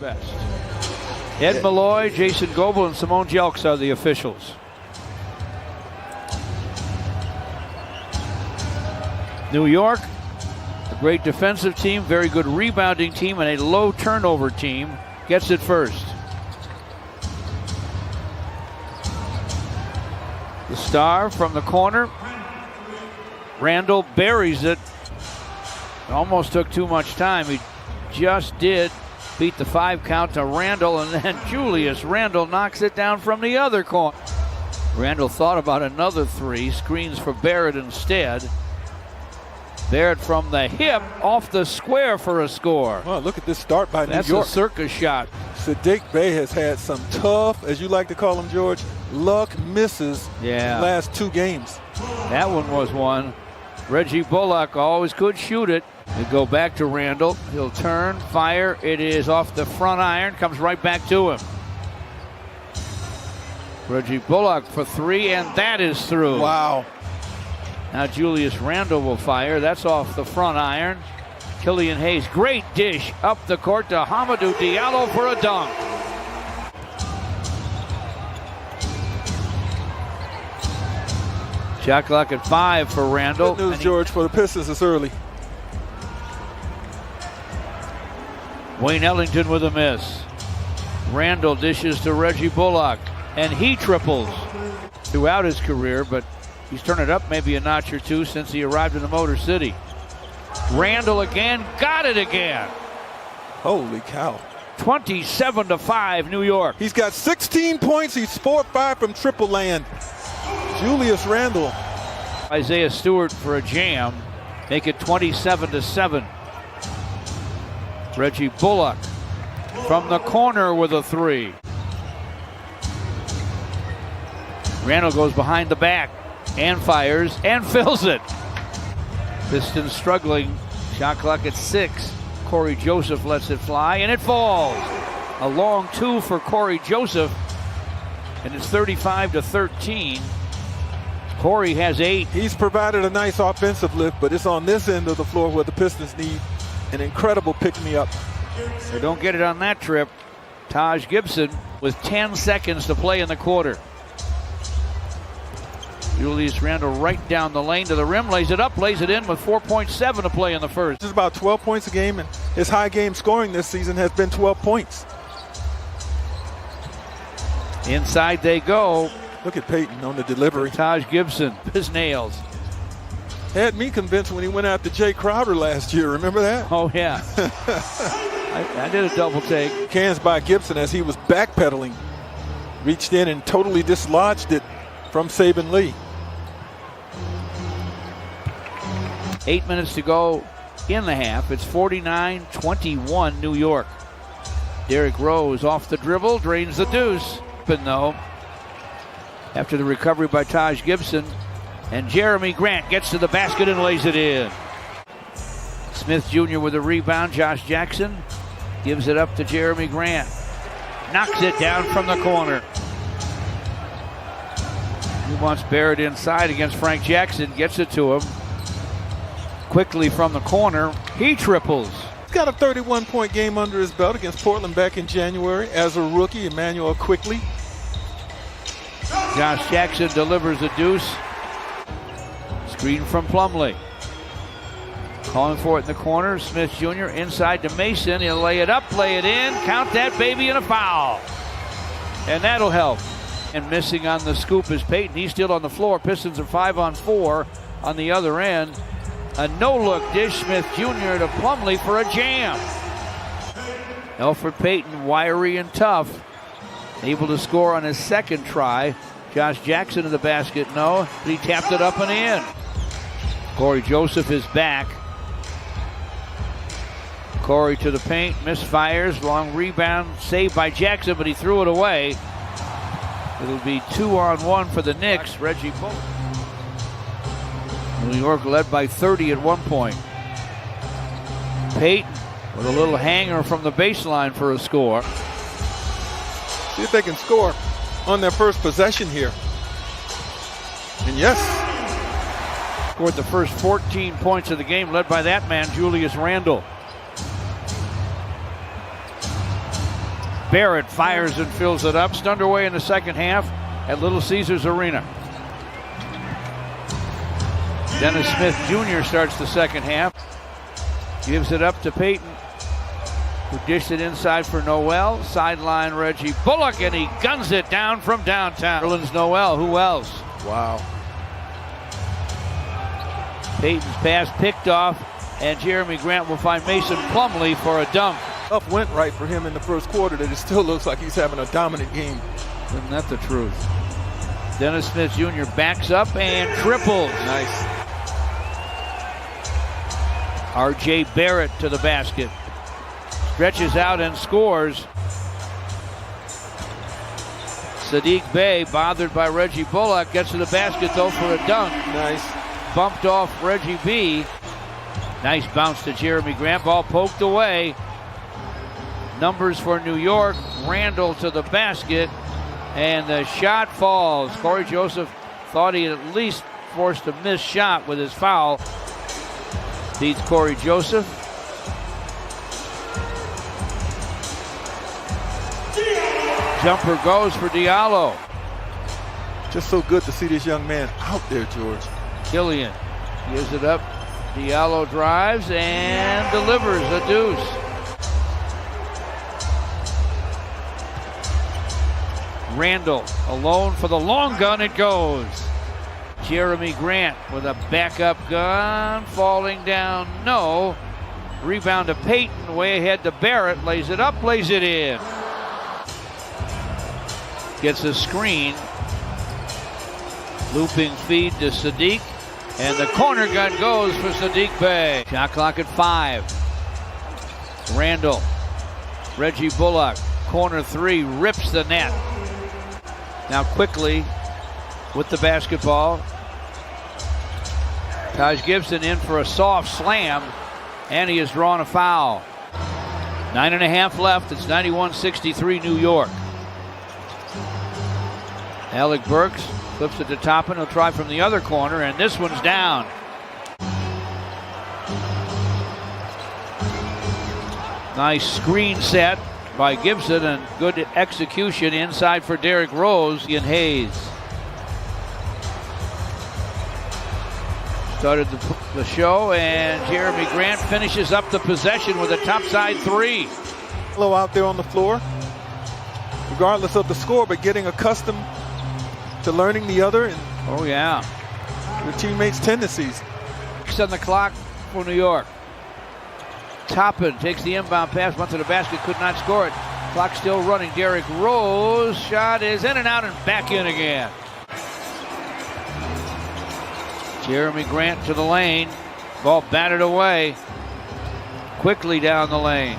best. Ed Malloy, Jason Goebel, and Simone Jelks are the officials. New York, a great defensive team, very good rebounding team, and a low turnover team, gets it first. The star from the corner. Randle buries it. Almost took too much time. He just did beat the 5 count to Randle, and then Julius Randle knocks it down from the other corner. Randle thought about another 3, screens for Barrett instead. Barrett from the hip, off the square for a score. Well, look at this start by New York. That's a circus shot. Sadiq Bey has had some tough, as you like to call them, George, luck misses the last 2 games. That one was one. Reggie Bullock always could shoot it. They go back to Randle. He'll turn, fire. It is off the front iron, comes right back to him. Reggie Bullock for 3, and that is through. Wow. Now Julius Randle will fire. That's off the front iron. Killian Hayes, great dish up the court to Hamidou Diallo for a dunk. Shot clock at 5 for Randle. Good news, George, for the Pistons this early. Wayne Ellington with a miss. Randle dishes to Reggie Bullock, and he triples throughout his career, but he's turned it up maybe a notch or 2 since he arrived in the Motor City. Randle again, got it again. Holy cow. 27-5 New York. He's got 16 points. He's 4-5 from triple land. Julius Randle. Isaiah Stewart for a jam. Make it 27-7. Reggie Bullock from the corner with a 3. Randle goes behind the back and fires and fills it. Pistons struggling. Shot clock at 6. Corey Joseph lets it fly, and it falls. A long 2 for Corey Joseph, and it's 35-13. Corey has 8. He's provided a nice offensive lift, but it's on this end of the floor where the Pistons need an incredible pick-me-up. They don't get it on that trip. Taj Gibson with 10 seconds to play in the quarter. Julius Randle right down the lane to the rim, lays it up, lays it in with 4.7 to play in the first. This is about 12 points a game, and his high game scoring this season has been 12 points. Inside they go. Look at Peyton on the delivery. Taj Gibson, his nails. Had me convinced when he went after Jay Crowder last year. Remember that? Oh, yeah. I did a double take. Cans by Gibson as he was backpedaling. Reached in and totally dislodged it from Saban Lee. 8 minutes to go in the half. It's 49-21 New York. Derrick Rose off the dribble, drains the deuce. But no. After the recovery by Taj Gibson, and Jeremy Grant gets to the basket and lays it in. Smith Jr. with a rebound. Josh Jackson gives it up to Jeremy Grant. Knocks it down from the corner. He wants Barrett inside against Frank Jackson. Gets it to him. Quickly from the corner. He triples. He's got a 31-point game under his belt against Portland back in January as a rookie. Emmanuel quickly. Josh Jackson delivers the deuce. Screen from Plumlee. Calling for it in the corner. Smith Jr. inside to Mason. He'll lay it up, lay it in. Count that baby and a foul. And that'll help. And missing on the scoop is Peyton. He's still on the floor. Pistons are 5-on-4 on the other end. A no-look dish. Smith Jr. to Plumlee for a jam. Elfrid Payton, wiry and tough. Able to score on his second try. Josh Jackson in the basket, no. But he tapped it up and in. Corey Joseph is back. Corey to the paint, misfires, long rebound, saved by Jackson, but he threw it away. It'll be 2-on-1 for the Knicks. Reggie Bullock. New York led by 30 at one point. Payton with a little hanger from the baseline for a score. See if they can score on their first possession here. And yes. Scored the first 14 points of the game, led by that man, Julius Randle. Barrett fires and fills it up. It's underway in the second half at Little Caesars Arena. Dennis Smith Jr. starts the second half. Gives it up to Peyton, who dished it inside for Noel. Sideline Reggie Bullock, and he guns it down from downtown. Orleans Noel, who else? Wow. Peyton's pass picked off, and Jeremy Grant will find Mason Plumlee for a dunk. Up went right for him in the first quarter, that it still looks like he's having a dominant game. Isn't that the truth? Dennis Smith Jr. backs up and triples. Nice. R.J. Barrett to the basket. Stretches out and scores. Sadiq Bey, bothered by Reggie Bullock, gets to the basket though for a dunk. Nice. Bumped off Reggie B. Nice bounce to Jeremy Grant. Ball poked away. Numbers for New York. Randle to the basket. And the shot falls. Corey Joseph thought he at least forced a missed shot with his foul. Beats Corey Joseph. Jumper goes for Diallo. Just so good to see this young man out there, George. Killian gives it up. Diallo drives and delivers a deuce. Randle alone for the long gun. It goes. Jeremy Grant with a backup gun. Falling down, no. Rebound to Peyton. Way ahead to Barrett. Lays it up, lays it in. Gets a screen. Looping feed to Sadiq. And the corner gun goes for Sadiq Bey. Shot clock at 5. Randle. Reggie Bullock. Corner 3. Rips the net. Now quickly with the basketball. Taj Gibson in for a soft slam. And he has drawn a foul. 9.5 left. It's 91-63 New York. Alec Burks flips it to Toppin. He'll try from the other corner, and this one's down. Nice screen set by Gibson and good execution inside for Derrick Rose and Hayes. Started the show, and Jeremy Grant finishes up the possession with a topside 3. Low out there on the floor, regardless of the score, but getting accustomed to learning the other and your teammates' tendencies. 6 on the clock for New York. Toppin takes the inbound pass, went to the basket, could not score it. Clock still running. Derrick Rose shot is in and out and back in again. Jeremy Grant to the lane. Ball batted away. Quickly down the lane.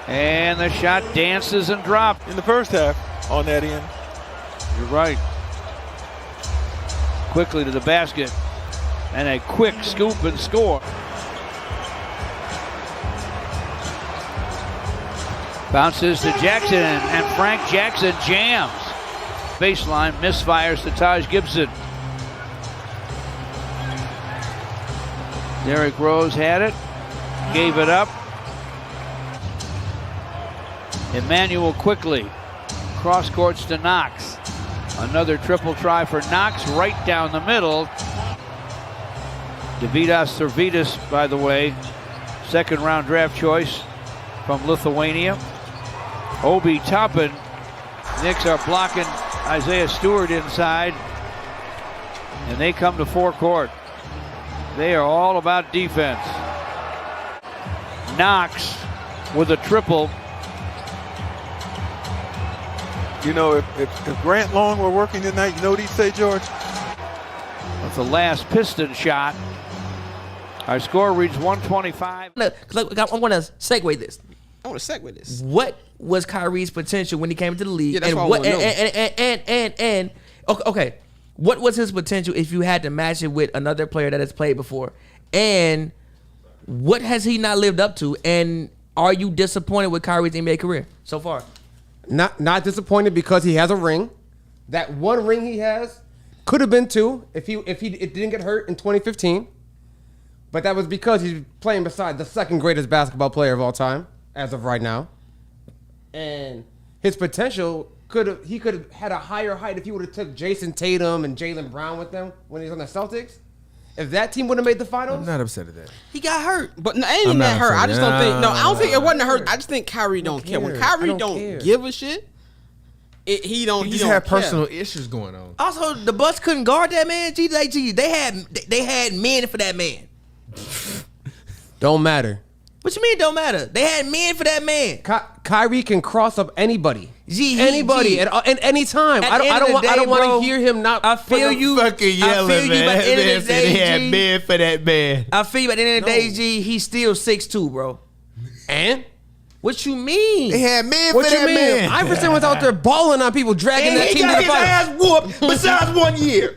And the shot dances and drops. In the first half on that end. You're right. Quickly to the basket. And a quick scoop and score. Bounces to Jackson, and Frank Jackson jams. Baseline, misfires to Taj Gibson. Derrick Rose had it, gave it up. Emmanuel quickly, cross courts to Knox. Another triple try for Knox, right down the middle. Davidas Servidis, by the way, second round draft choice from Lithuania. Obi Toppin. Knicks are blocking Isaiah Stewart inside, and they come to forecourt. They are all about defense. Knox with a triple. You know, if Grant Long were working tonight, you know what he'd say, George? That's the last Piston shot. Our score reads 125. I want to segue this. I want to segue this. What was Kyrie's potential when he came into the league? Yeah, that's what I want to know. Okay, what was his potential if you had to match it with another player that has played before? And what has he not lived up to? And are you disappointed with Kyrie's NBA career so far? Not disappointed because he has a ring. That one ring he has could have been 2 if it didn't get hurt in 2015. But that was because he's playing beside the second greatest basketball player of all time, as of right now. and his potential could have had a higher height if he would have took Jason Tatum and Jaylen Brown with them when he was on the Celtics. If that team would have made the finals, I'm not upset at that. He got hurt. But no, ain't even that hurt. I just don't think. No, I don't think it wasn't hurt. I just think Kyrie don't care. When Kyrie don't give a shit, he don't. He just had personal issues going on. Also, the Bucks couldn't guard that man. They had men for that man. don't matter. What you mean? Don't matter. They had men for that man. Kyrie can cross up anybody. Anybody at any time. I don't want to hear him not. I feel you. Fucking yelling, man. That man said he had men for that man. I feel you. At the end of the day, G, he's still 6'2", bro. And what you mean? They had men for that man. Iverson was out there balling on people, dragging that team to the finals. He got his ass whooped besides 1 year.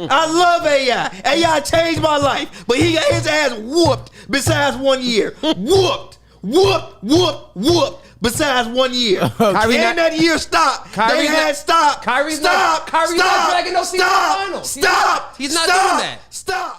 I love AI. AI changed my life, but he got his ass whooped besides 1 year. Whooped. Besides 1 year. And that year stopped. They had stopped. Kyrie's not dragging no team to the finals. Stop. He's not doing that. Stop.